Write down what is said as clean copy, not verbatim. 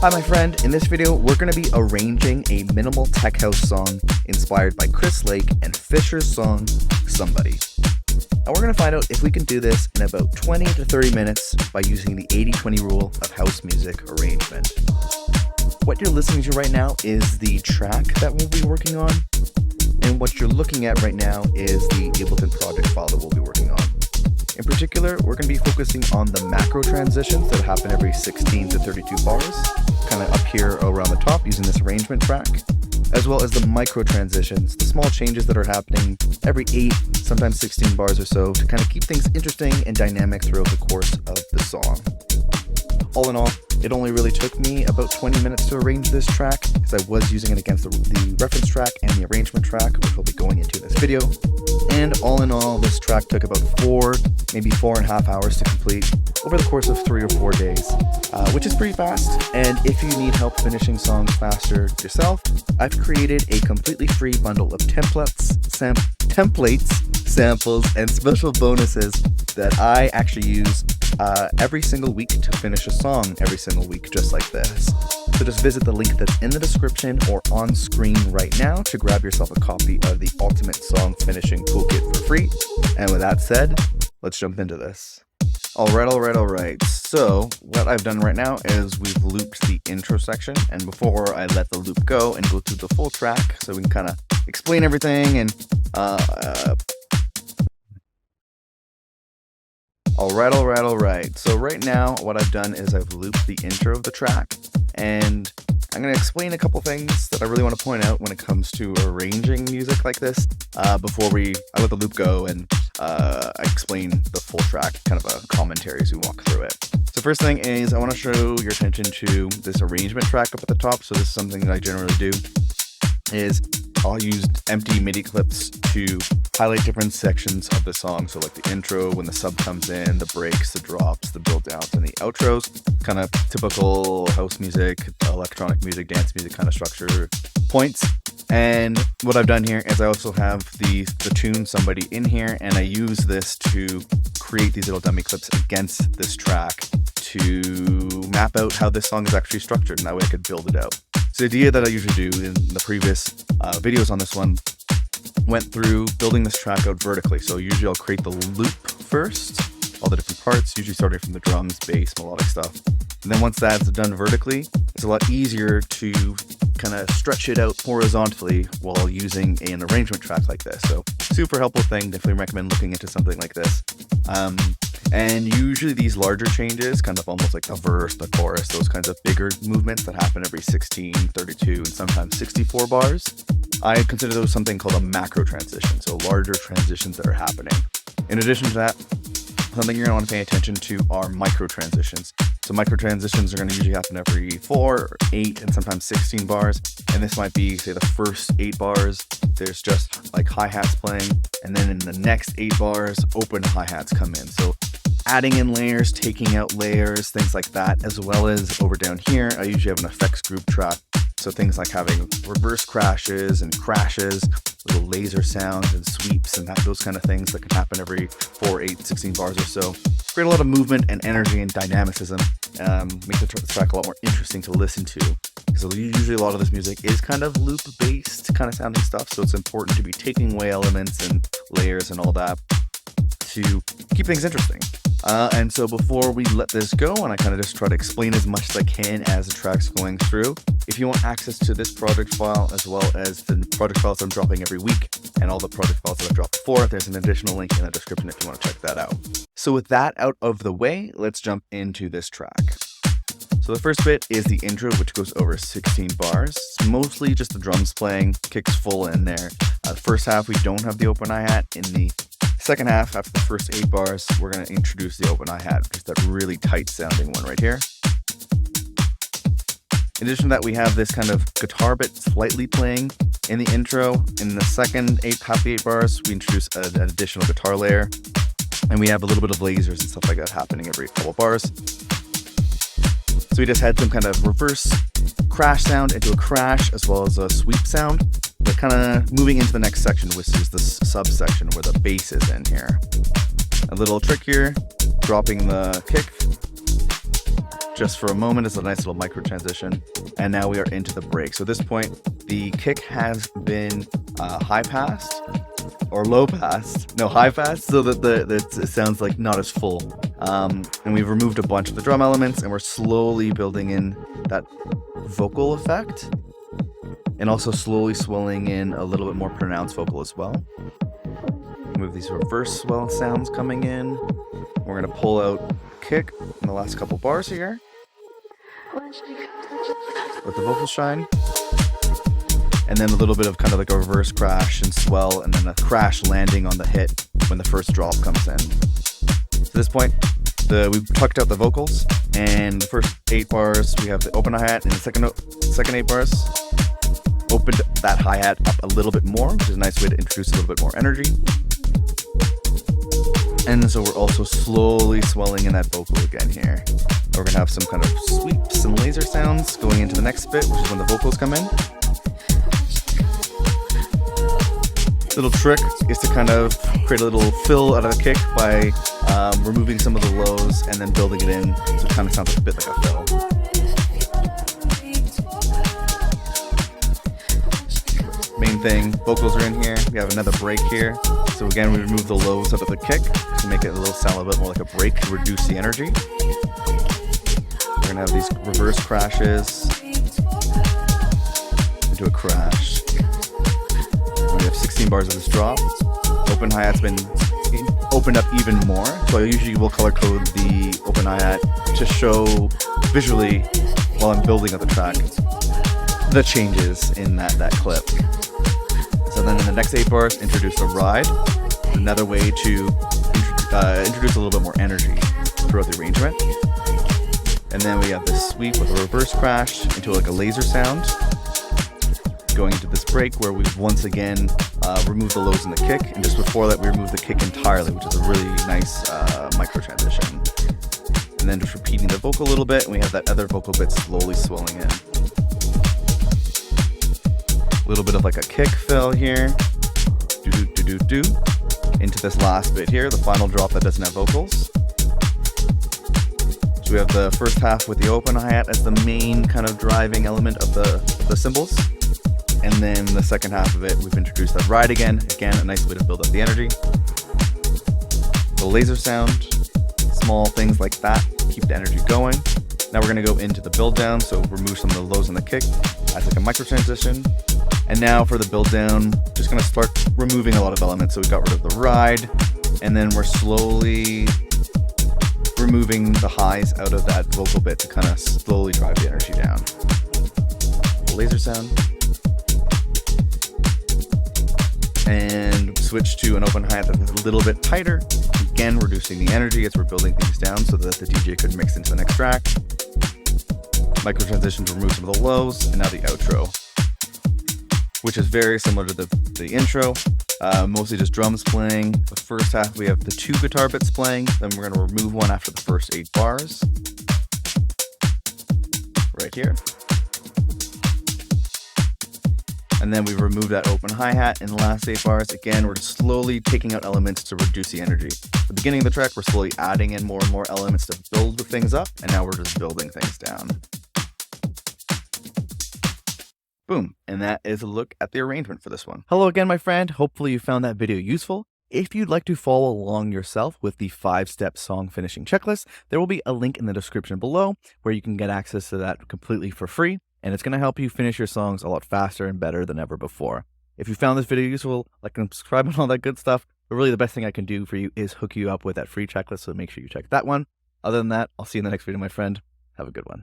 Hi my friend, in this video we're going to be arranging a minimal tech house song inspired by Chris Lake and Fisher's song, Somebody. Now we're going to find out if we can do this in about 20 to 30 minutes by using the 80-20 rule of house music arrangement. What you're listening to right now is the track that we'll be working on, and what you're looking at right now is the Ableton project file that we'll be working on. In particular, we're going to be focusing on the macro transitions that happen every 16 to 32 bars, kind of up here around the top using this arrangement track, as well as the micro transitions, the small changes that are happening every 8, sometimes 16 bars or so to kind of keep things interesting and dynamic throughout the course of the song. All in all, it only really took me about 20 minutes to arrange this track because I was using it against the reference track and the arrangement track, which we'll be going into in this video. And all in all, this track took about 4, maybe 4.5 hours to complete over the course of 3 or 4 days, which is pretty fast. And if you need help finishing songs faster yourself, I've created a completely free bundle of templates, samples, and special bonuses that I actually use every single week to finish a song every single week, just like this. So just visit the link that's in the description or on screen right now to grab yourself a copy of the Ultimate Song Finishing Toolkit for free. And with that said, let's jump into this. Alright. So what I've done right now is we've looped the intro section, and before I let the loop go and go through the full track so we can kind of explain everything and Alright. So right now what I've done is I've looped the intro of the track, and I'm going to explain a couple things that I really want to point out when it comes to arranging music like this before I let the loop go and I explain the full track, kind of a commentary as we walk through it. So first thing is I want to show your attention to this arrangement track up at the top. So this is something that I generally do, is I'll use empty MIDI clips to highlight different sections of the song. So like the intro, when the sub comes in, the breaks, the drops, the build downs, and the outros. Kind of typical house music, electronic music, dance music kind of structure points. And what I've done here is I also have the tune Somebody in here, and I use this to create these little dummy clips against this track to map out how this song is actually structured, and that way I could build it out. So the idea that I usually do in the previous videos on this one went through building this track out vertically. So usually I'll create the loop first, all the different parts, usually starting from the drums, bass, melodic stuff. And then once that's done vertically, it's a lot easier to kind of stretch it out horizontally while using an arrangement track like this. So super helpful thing, definitely recommend looking into something like this. And usually these larger changes, kind of almost like the verse, the chorus, those kinds of bigger movements that happen every 16, 32, and sometimes 64 bars, I consider those something called a macro transition, so larger transitions that are happening. In addition to that, something you're going to want to pay attention to are micro transitions. So micro transitions are going to usually happen every 4, 8, and sometimes 16 bars. And this might be, say, the first 8 bars, there's just like hi-hats playing. And then in the next 8 bars, open hi-hats come in. So adding in layers, taking out layers, things like that, as well as over down here, I usually have an effects group track. So things like having reverse crashes and crashes, little laser sounds and sweeps and those kind of things that can happen every 4, 8, 16 bars or so. Create a lot of movement and energy and dynamicism, make the track a lot more interesting to listen to. Because usually a lot of this music is kind of loop-based kind of sounding stuff, so it's important to be taking away elements and layers and all that to keep things interesting. And so before we let this go, and I kind of just try to explain as much as I can as the track's going through, if you want access to this project file as well as the project files I'm dropping every week and all the project files that I've dropped before, there's an additional link in the description if you want to check that out. So with that out of the way, let's jump into this track. So the first bit is the intro, which goes over 16 bars. It's mostly just the drums playing, kicks full in there. The first half, we don't have the open hi-hat. In the second half, after the first 8 bars, we're going to introduce the open hi-hat, which is that really tight sounding one right here. In addition to that, we have this kind of guitar bit slightly playing in the intro. In the second half of the 8 bars, we introduce an additional guitar layer, and we have a little bit of lasers and stuff like that happening every couple bars. So we just had some kind of reverse crash sound into a crash, as well as a sweep sound. But kind of moving into the next section, which is the subsection where the bass is in here. A little trick here, dropping the kick, just for a moment as a nice little micro transition. And now we are into the break. So at this point, the kick has been high passed or low passed. No, high passed, so that it sounds like not as full. And we've removed a bunch of the drum elements, and we're slowly building in that vocal effect, and also slowly swelling in a little bit more pronounced vocal as well. Move these reverse swell sounds coming in. We're gonna pull out kick in the last couple bars here with the vocal shine, and then a little bit of kind of like a reverse crash and swell, and then a crash landing on the hit when the first drop comes in. So at this point, we've tucked out the vocals, and the first 8 bars we have the open hi-hat, and the second 8 bars opened that hi-hat up a little bit more, which is a nice way to introduce a little bit more energy. And so we're also slowly swelling in that vocal again here. We're gonna have some kind of sweeps and laser sounds going into the next bit, which is when the vocals come in. Little trick is to kind of create a little fill out of the kick by removing some of the lows and then building it in, so it kind of sounds a bit like a fill. Main thing, vocals are in here. We have another break here. So again, we remove the lows out of the kick to make it sound a little bit more like a break to reduce the energy. We're gonna have these reverse crashes into a crash. We have 16 bars of this drop. Open hi-hat's been opened up even more. So I usually will color code the open hi-hat to show visually while I'm building up the track the changes in that clip. So then in the next 8 bars, introduce the ride, another way to introduce a little bit more energy throughout the arrangement. And then we have this sweep with a reverse crash into like a laser sound, going into this break where we've once again removed the lows in the kick, and just before that we removed the kick entirely, which is a really nice micro transition. And then just repeating the vocal a little bit, and we have that other vocal bit slowly swelling in. A little bit of like a kick fill here, do into this last bit here, the final drop that doesn't have vocals. So we have the first half with the open hi-hat as the main kind of driving element of the cymbals, and then the second half of it we've introduced that ride again, a nice way to build up the energy. The laser sound, small things like that keep the energy going. Now we're going to go into the build down, so remove some of the lows in the kick as like a micro transition. And now for the build down, just going to start removing a lot of elements. So we got rid of the ride, and then we're slowly removing the highs out of that vocal bit to kind of slowly drive the energy down. Laser sound. And switch to an open hi-hat that's a little bit tighter. Again, reducing the energy as we're building things down so that the DJ could mix into the next track. Micro transition to remove some of the lows, and now the outro, which is very similar to the intro, mostly just drums playing. The first half we have the 2 guitar bits playing, then we're going to remove one after the first 8 bars, right here. And then we remove that open hi-hat in the last 8 bars. Again, we're slowly taking out elements to reduce the energy. At the beginning of the track, we're slowly adding in more and more elements to build the things up, and now we're just building things down. Boom, and that is a look at the arrangement for this one. Hello again, my friend. Hopefully you found that video useful. If you'd like to follow along yourself with the 5-step song finishing checklist, there will be a link in the description below where you can get access to that completely for free, and it's going to help you finish your songs a lot faster and better than ever before. If you found this video useful, like and subscribe and all that good stuff, but really the best thing I can do for you is hook you up with that free checklist, so make sure you check that one. Other than that, I'll see you in the next video, my friend. Have a good one.